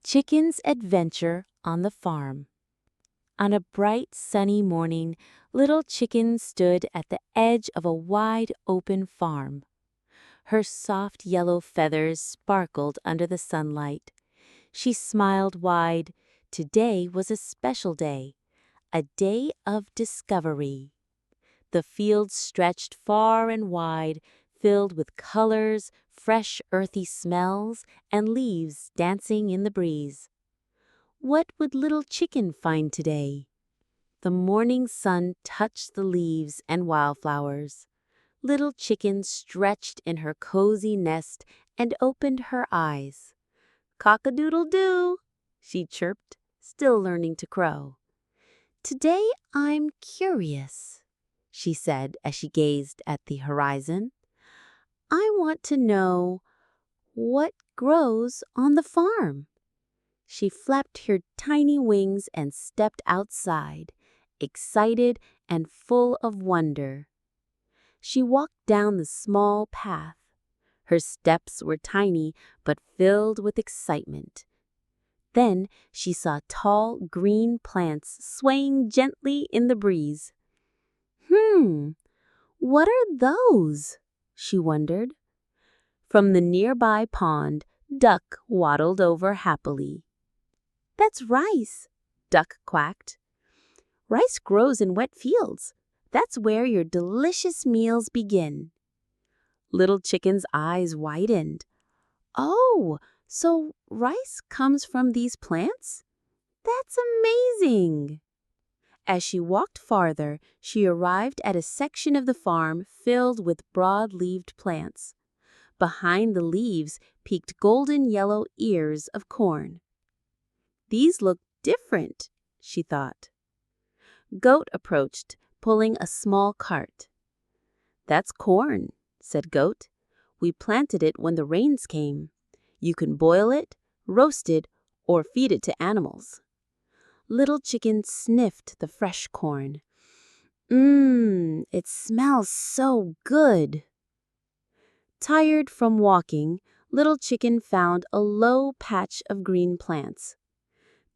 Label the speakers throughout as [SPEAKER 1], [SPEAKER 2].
[SPEAKER 1] Chicken's Adventure on the Farm. On a bright, sunny morning, Little Chicken stood at the edge of a wide open farm. Her soft yellow feathers sparkled under the sunlight. She smiled wide. Today was a special day, a day of discovery. The fields stretched far and wide, filled with colors, fresh earthy smells, and leaves dancing in the breeze. What would Little Chicken find today? The morning sun touched the leaves and wildflowers. Little Chicken stretched in her cozy nest and opened her eyes. "Cock-a-doodle-doo," she chirped, still learning to crow. "Today I'm curious," she said as she gazed at the horizon. "I want to know what grows on the farm." She flapped her tiny wings and stepped outside, excited and full of wonder. She walked down the small path. Her steps were tiny but filled with excitement. Then she saw tall green plants swaying gently in the breeze. What are those?" she wondered. From the nearby pond, Duck waddled over happily. "That's rice," Duck quacked. "Rice grows in wet fields. That's where your delicious meals begin." Little Chicken's eyes widened. "Oh, so rice comes from these plants? That's amazing!" As she walked farther, she arrived at a section of the farm filled with broad-leaved plants. Behind the leaves peeked golden yellow ears of corn. "These look different," she thought. Goat approached, pulling a small cart. "That's corn," said Goat. "We planted it when the rains came. You can boil it, roast it, or feed it to animals." Little Chicken sniffed the fresh corn. It smells so good." Tired from walking, Little Chicken found a low patch of green plants.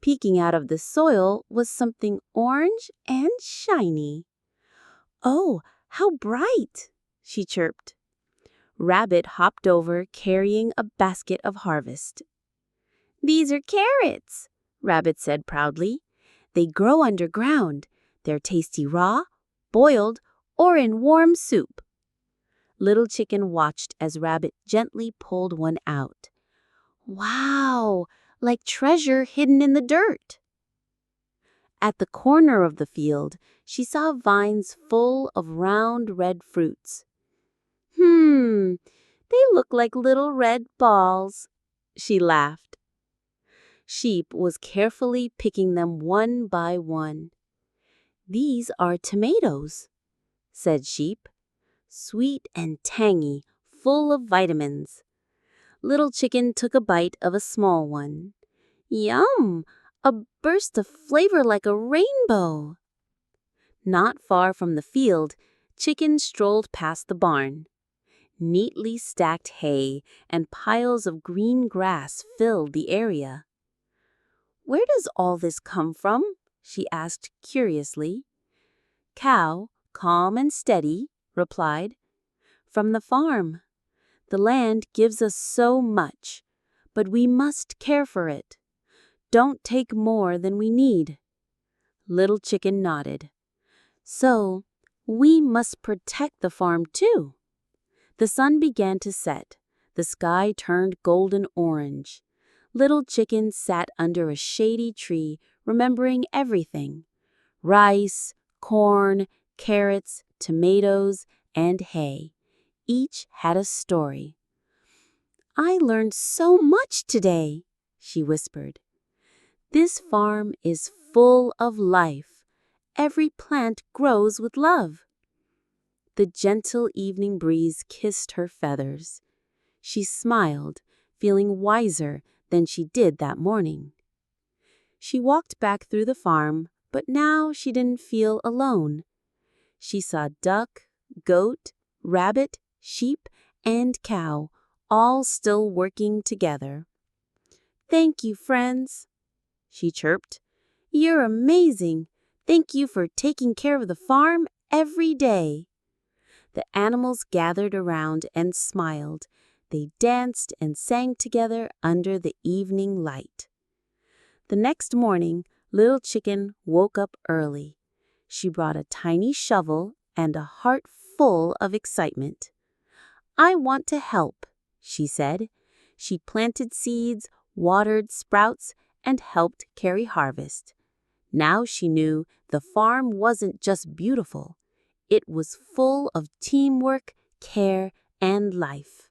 [SPEAKER 1] Peeking out of the soil was something orange and shiny. "Oh, how bright!" she chirped. Rabbit hopped over carrying a basket of harvest. "These are carrots," Rabbit said proudly. "They grow underground. They're tasty raw, boiled, or in warm soup." Little Chicken watched as Rabbit gently pulled one out. "Wow, like treasure hidden in the dirt." At the corner of the field, she saw vines full of round red fruits. They look like little red balls," she laughed. Sheep was carefully picking them one by one. "These are tomatoes," said Sheep. "Sweet and tangy, full of vitamins." Little Chicken took a bite of a small one. "Yum! A burst of flavor like a rainbow." Not far from the field, Chicken strolled past the barn. Neatly stacked hay and piles of green grass filled the area. "Where does all this come from?" she asked curiously. "Cow, calm and steady," replied. "From the farm. The land gives us so much, but we must care for it. Don't take more than we need." Little Chicken nodded. "So, we must protect the farm too." The sun began to set. The sky turned golden orange. Little Chicken sat under a shady tree, remembering everything. Rice, corn, carrots, tomatoes, and hay. Each had a story. "I learned so much today," she whispered. "This farm is full of life. Every plant grows with love." The gentle evening breeze kissed her feathers. She smiled, feeling wiser than she did that morning. She walked back through the farm, but now she didn't feel alone. She saw Duck, Goat, Rabbit, Sheep, and Cow, all still working together. "Thank you, friends," she chirped. "You're amazing. Thank you for taking care of the farm every day." The animals gathered around and smiled. They danced and sang together under the evening light. The next morning, Little Chicken woke up early. She brought a tiny shovel and a heart full of excitement. "I want to help," she said. She planted seeds, watered sprouts, and helped carry harvest. Now she knew the farm wasn't just beautiful. It was full of teamwork, care, and life.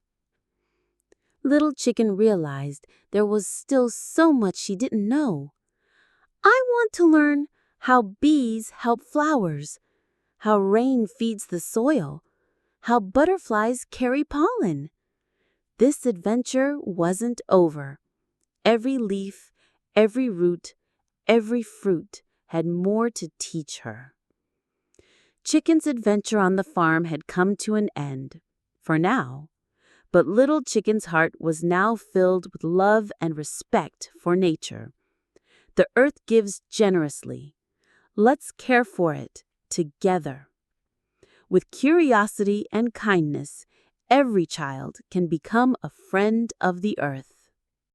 [SPEAKER 1] Little Chicken realized there was still so much she didn't know. "I want to learn how bees help flowers, how rain feeds the soil, how butterflies carry pollen." This adventure wasn't over. Every leaf, every root, every fruit had more to teach her. Chicken's adventure on the farm had come to an end, for now, but Little Chicken's heart was now filled with love and respect for nature. The earth gives generously. Let's care for it together. With curiosity and kindness, every child can become a friend of the earth.